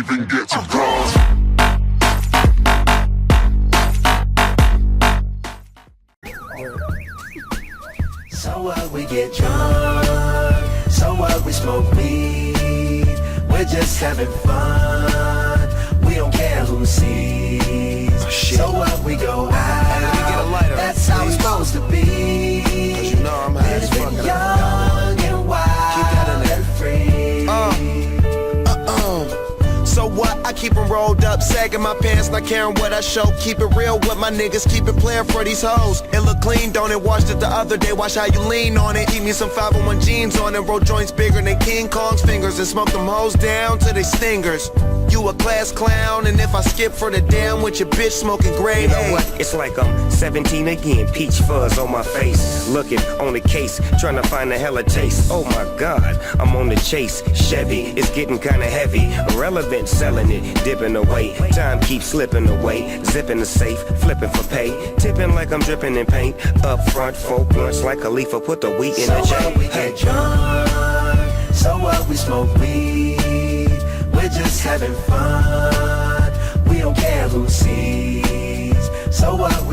even get to cross. So what, we get drunk. So what, we smoke weed. We're just having fun. We don't care who sees. So what, we go out. That's how it's supposed to be. Cause you know I'm high as fuck. Living young and wild and free. So what? I keep them rolled up, sagging my pants, not caring what I show. Keep it real with my niggas, keep it playing for these hoes. It look clean, don't it? Washed it the other day, watch how you lean on it. Keep me some 501 jeans on and roll joints bigger than King Kong's fingers. And smoke them hoes down to they stingers. You a class clown, and if I skip for the damn with your bitch smoking gray. You know what? It's like I'm 17 again, peach fuzz on my face. Looking on the case, trying to find a hella taste. Oh my God, I'm on the chase. Chevy, it's getting kinda heavy. Irrelevant, selling it, dipping away. Time keeps slipping away. Zipping the safe, flipping for pay. Tipping like I'm dripping in paint. Up front, 4 blunts like Khalifa, put the wheat in the So chain. what, we get drunk. So what, we smoke weed. We're just having fun. We don't care who sees. So what, we